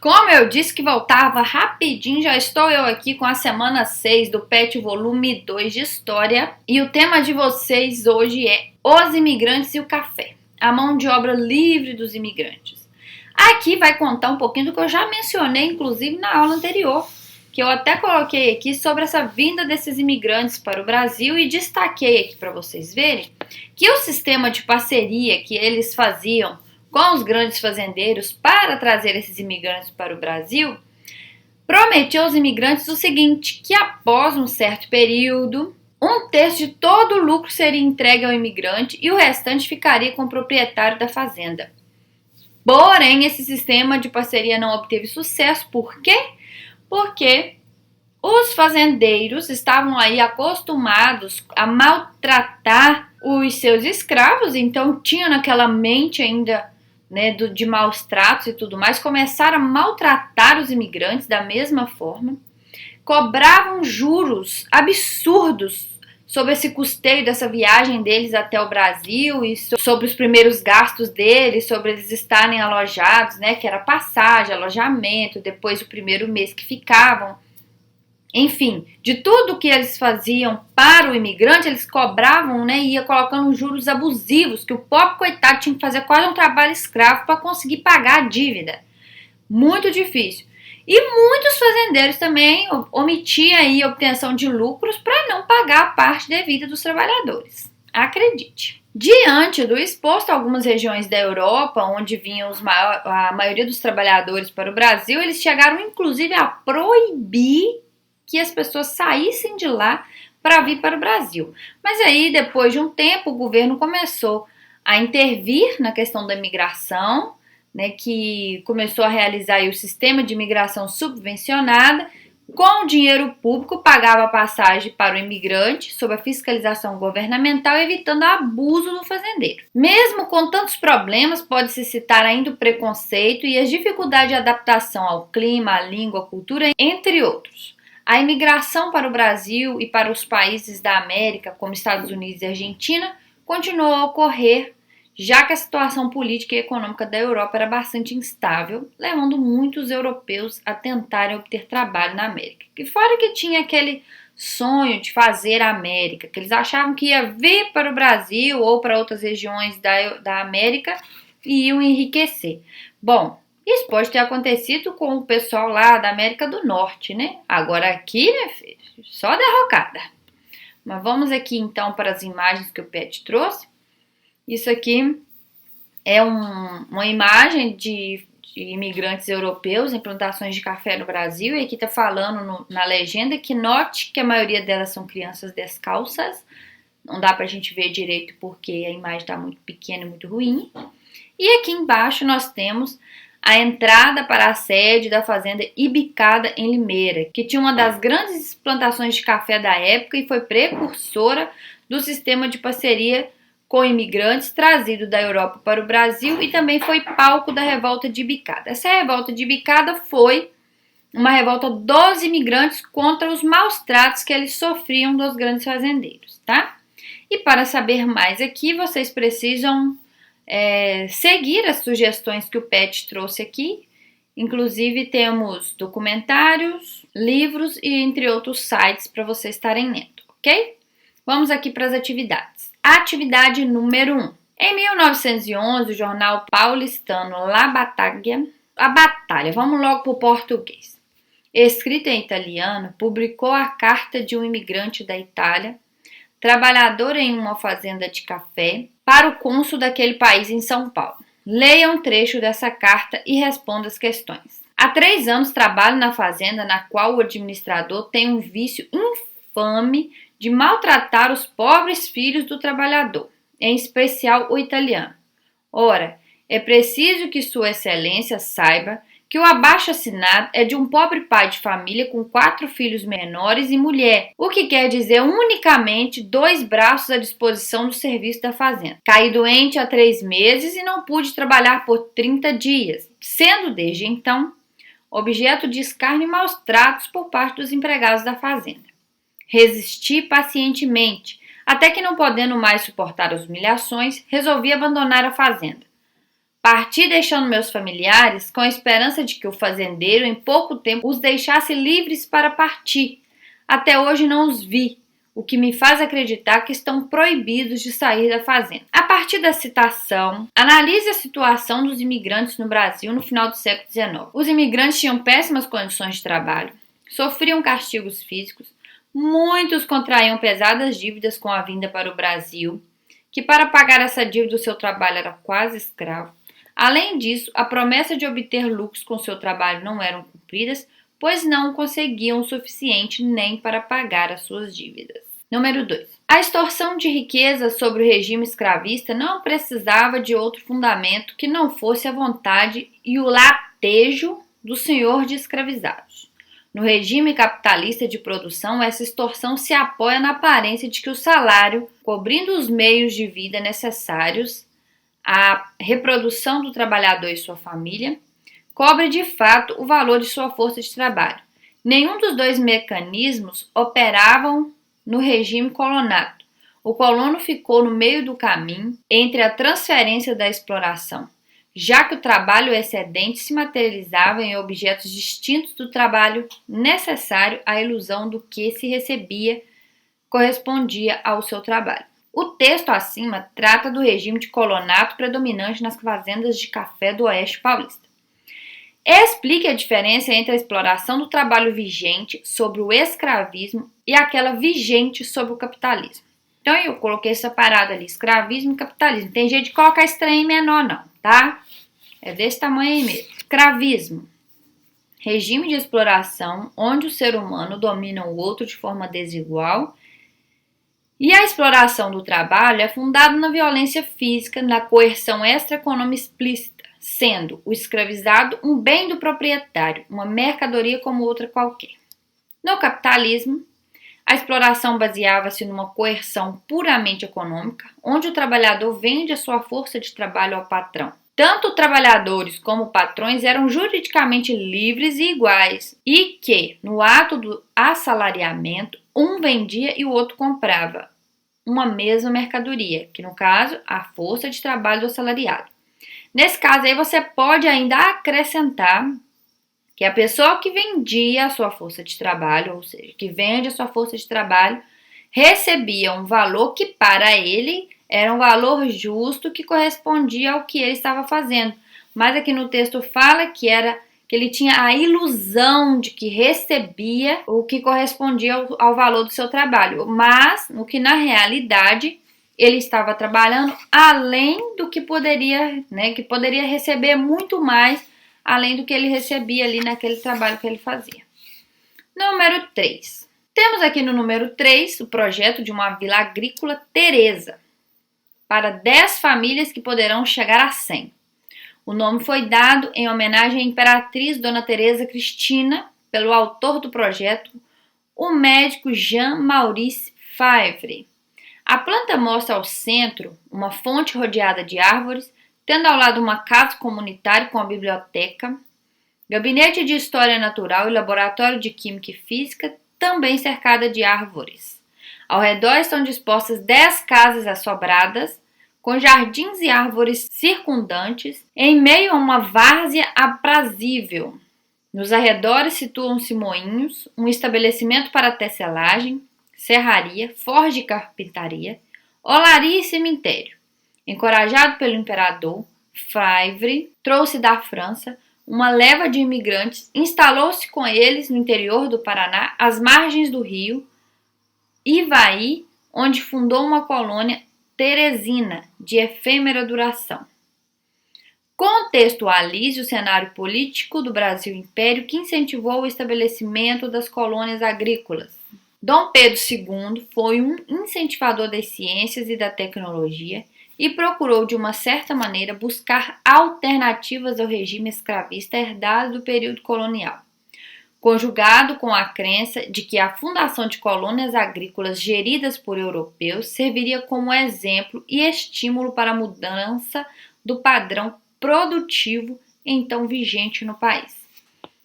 Como eu disse que voltava rapidinho, já estou eu aqui com a semana 6 do PET volume 2 de História. E o tema de vocês hoje é os imigrantes e o café, a mão de obra livre dos imigrantes. Aqui vai contar um pouquinho do que eu já mencionei, inclusive na aula anterior, que eu até coloquei aqui sobre essa vinda desses imigrantes para o Brasil e destaquei aqui para vocês verem que o sistema de parceria que eles faziam com os grandes fazendeiros para trazer esses imigrantes para o Brasil, prometeu aos imigrantes o seguinte, que após um certo período, 1/3 de todo o lucro seria entregue ao imigrante e o restante ficaria com o proprietário da fazenda. Porém, esse sistema de parceria não obteve sucesso. Por quê? Porque os fazendeiros estavam aí acostumados a maltratar os seus escravos, então tinham naquela mente ainda de maus tratos e tudo mais, começaram a maltratar os imigrantes da mesma forma, cobravam juros absurdos sobre esse custeio dessa viagem deles até o Brasil e sobre os primeiros gastos deles, sobre eles estarem alojados, que era passagem, alojamento, depois o primeiro mês que ficavam. Enfim, de tudo que eles faziam para o imigrante, eles cobravam, e ia colocando juros abusivos, que o pobre coitado tinha que fazer quase um trabalho escravo para conseguir pagar a dívida. Muito difícil. E muitos fazendeiros também omitiam aí a obtenção de lucros para não pagar a parte devida dos trabalhadores. Acredite. Diante do exposto, algumas regiões da Europa, onde vinham a maioria dos trabalhadores para o Brasil, eles chegaram inclusive a proibir que as pessoas saíssem de lá para vir para o Brasil. Mas aí, depois de um tempo, o governo começou a intervir na questão da imigração, que começou a realizar aí o sistema de imigração subvencionada, com dinheiro público, pagava a passagem para o imigrante, sob a fiscalização governamental, evitando abuso do fazendeiro. Mesmo com tantos problemas, pode-se citar ainda o preconceito e as dificuldades de adaptação ao clima, à língua, à cultura, entre outros. A imigração para o Brasil e para os países da América, como Estados Unidos e Argentina, continuou a ocorrer, já que a situação política e econômica da Europa era bastante instável, levando muitos europeus a tentarem obter trabalho na América. E fora que tinha aquele sonho de fazer a América, que eles achavam que ia vir para o Brasil ou para outras regiões da América e iam enriquecer. Bom, isso pode ter acontecido com o pessoal lá da América do Norte, Agora aqui, filho, só derrocada. Mas vamos aqui então para as imagens que o PET trouxe. Isso aqui é uma imagem de imigrantes europeus em plantações de café no Brasil. E aqui está falando na legenda que note que a maioria delas são crianças descalças. Não dá para a gente ver direito porque a imagem está muito pequena e muito ruim. E aqui embaixo nós temos a entrada para a sede da fazenda Ibicada em Limeira, que tinha uma das grandes plantações de café da época e foi precursora do sistema de parceria com imigrantes trazido da Europa para o Brasil e também foi palco da revolta de Ibicada. Essa revolta de Ibicada foi uma revolta dos imigrantes contra os maus tratos que eles sofriam dos grandes fazendeiros, tá? E para saber mais aqui, vocês precisam seguir as sugestões que o PET trouxe aqui. Inclusive temos documentários, livros e entre outros sites para vocês estarem lendo, ok? Vamos aqui para as atividades. Atividade número 1. Em 1911, o jornal paulistano La Battaglia, a Batalha, vamos logo para o português, escrita em italiano, publicou a carta de um imigrante da Itália, trabalhador em uma fazenda de café, para o cônsul daquele país em São Paulo. Leia um trecho dessa carta e responda as questões. Há 3 anos trabalho na fazenda na qual o administrador tem um vício infame de maltratar os pobres filhos do trabalhador, em especial o italiano. Ora, é preciso que Sua Excelência saiba que o abaixo-assinado é de um pobre pai de família com 4 filhos menores e mulher, o que quer dizer unicamente 2 braços à disposição do serviço da fazenda. Caí doente há 3 meses e não pude trabalhar por 30 dias, sendo desde então objeto de escárnio e maus tratos por parte dos empregados da fazenda. Resisti pacientemente, até que não podendo mais suportar as humilhações, resolvi abandonar a fazenda. Parti deixando meus familiares com a esperança de que o fazendeiro em pouco tempo os deixasse livres para partir. Até hoje não os vi, o que me faz acreditar que estão proibidos de sair da fazenda. A partir da citação, analise a situação dos imigrantes no Brasil no final do século XIX. Os imigrantes tinham péssimas condições de trabalho, sofriam castigos físicos, muitos contraíam pesadas dívidas com a vinda para o Brasil, que para pagar essa dívida o seu trabalho era quase escravo. Além disso, a promessa de obter lucros com seu trabalho não eram cumpridas, pois não conseguiam o suficiente nem para pagar as suas dívidas. Número 2. A extorsão de riqueza sobre o regime escravista não precisava de outro fundamento que não fosse a vontade e o latejo do senhor de escravizados. No regime capitalista de produção, essa extorsão se apoia na aparência de que o salário, cobrindo os meios de vida necessários à reprodução do trabalhador e sua família, cobre de fato o valor de sua força de trabalho. Nenhum dos dois mecanismos operavam no regime colonato. O colono ficou no meio do caminho entre a transferência da exploração, já que o trabalho excedente se materializava em objetos distintos do trabalho necessário à ilusão do que se recebia correspondia ao seu trabalho. O texto acima trata do regime de colonato predominante nas fazendas de café do Oeste Paulista. Explique a diferença entre a exploração do trabalho vigente sobre o escravismo e aquela vigente sobre o capitalismo. Então eu coloquei separado ali, escravismo e capitalismo. Tem jeito de colocar esse trem menor não, tá? É desse tamanho aí mesmo. Escravismo. Regime de exploração onde o ser humano domina o outro de forma desigual. E a exploração do trabalho é fundada na violência física, na coerção extra-econômica explícita, sendo o escravizado um bem do proprietário, uma mercadoria como outra qualquer. No capitalismo, a exploração baseava-se numa coerção puramente econômica, onde o trabalhador vende a sua força de trabalho ao patrão. Tanto trabalhadores como patrões eram juridicamente livres e iguais, e que, no ato do assalariamento, um vendia e o outro comprava uma mesma mercadoria, que no caso, a força de trabalho do assalariado. Nesse caso aí você pode ainda acrescentar que a pessoa que vendia a sua força de trabalho, ou seja, que vende a sua força de trabalho, recebia um valor que para ele era um valor justo que correspondia ao que ele estava fazendo. Mas aqui no texto fala que ele tinha a ilusão de que recebia o que correspondia ao valor do seu trabalho, mas no que na realidade ele estava trabalhando além do que poderia, que poderia receber muito mais além do que ele recebia ali naquele trabalho que ele fazia. Número 3. Temos aqui no número 3 o projeto de uma vila agrícola Teresa, para 10 famílias que poderão chegar a 100. O nome foi dado em homenagem à imperatriz Dona Teresa Cristina, pelo autor do projeto, o médico Jean-Maurice Favre. A planta mostra ao centro uma fonte rodeada de árvores, tendo ao lado uma casa comunitária com a biblioteca, gabinete de história natural e laboratório de química e física, também cercada de árvores. Ao redor estão dispostas 10 casas assobradas, com jardins e árvores circundantes, em meio a uma várzea aprazível. Nos arredores situam-se moinhos, um estabelecimento para tecelagem, serraria, forja e carpintaria, olaria e cemitério. Encorajado pelo imperador, Favre trouxe da França uma leva de imigrantes, instalou-se com eles no interior do Paraná, às margens do rio Ivaí, onde fundou uma colônia teresina de efêmera duração. Contextualize o cenário político do Brasil Império que incentivou o estabelecimento das colônias agrícolas. Dom Pedro II foi um incentivador das ciências e da tecnologia e procurou, de uma certa maneira, buscar alternativas ao regime escravista herdado do período colonial, conjugado com a crença de que a fundação de colônias agrícolas geridas por europeus serviria como exemplo e estímulo para a mudança do padrão produtivo então vigente no país.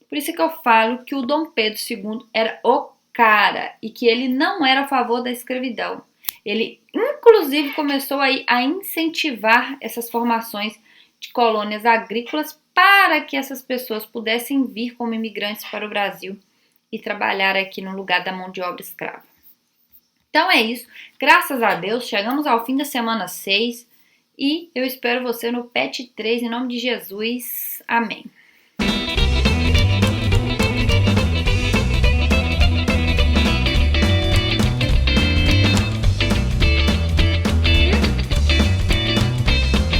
Por isso que eu falo que o Dom Pedro II era o cara e que ele não era a favor da escravidão. Ele, inclusive, começou a incentivar essas formações de colônias agrícolas para que essas pessoas pudessem vir como imigrantes para o Brasil e trabalhar aqui no lugar da mão de obra escrava. Então é isso, graças a Deus, chegamos ao fim da semana 6 e eu espero você no PET 3 em nome de Jesus. Amém.